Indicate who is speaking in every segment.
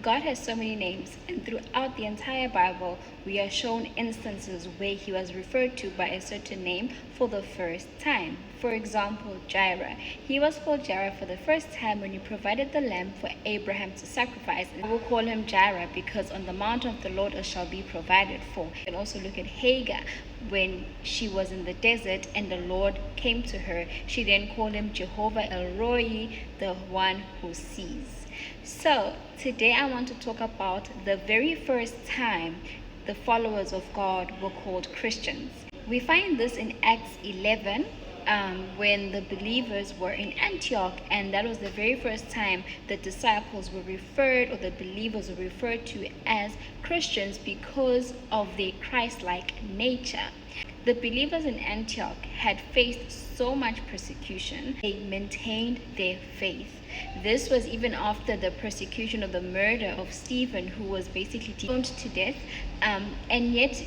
Speaker 1: God has so many names, and throughout the entire Bible, we are shown instances where he was referred to by a certain name for the first time. For example, Jireh. He was called Jireh for the first time when he provided the lamb for Abraham to sacrifice. And we will call him Jireh because on the mountain of the Lord it shall be provided for. You can also look at Hagar when she was in the desert and the Lord came to her. She then called him Jehovah El Roi, the one who sees. So today I want to talk about the very first time the followers of God were called Christians. We find this in Acts 11 when the believers were in Antioch, and that was the very first time the disciples were referred, or the believers were referred to as Christians because of their Christ-like nature. The believers in Antioch had faced so much persecution, they maintained their faith. This was even after the persecution of the murder of Stephen, who was basically stoned to death, and yet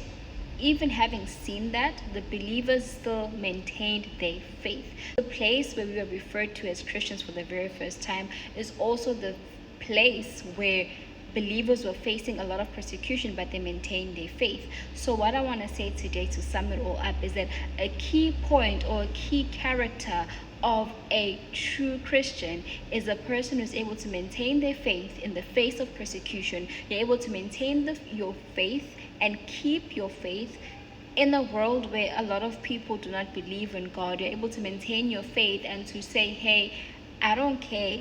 Speaker 1: even having seen that, the believers still maintained their faith. The place where we were referred to as Christians for the very first time is also the place where believers were facing a lot of persecution, but they maintained their faith. So what I want to say today to sum it all up is that a key point or a key character of a true Christian is a person who's able to maintain their faith in the face of persecution. You're able to maintain your faith and keep your faith in a world where a lot of people do not believe in God. You're able to maintain your faith and to say, hey, I don't care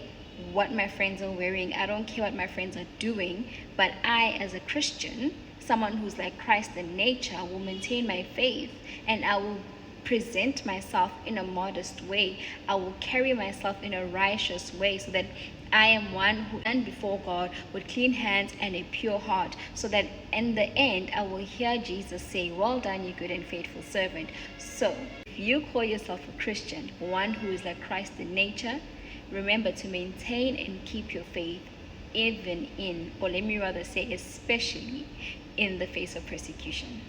Speaker 1: what my friends are wearing, I don't care what my friends are doing, but I, as a Christian, someone who's like Christ in nature, will maintain my faith, and I will present myself in a modest way. I will carry myself in a righteous way, so that I am one who stands before God with clean hands and a pure heart, so that in the end I will hear Jesus say, well done, you good and faithful servant. So if you call yourself a Christian, one who is like Christ in nature, remember to maintain and keep your faith, even in, or let me rather say especially, in the face of persecution.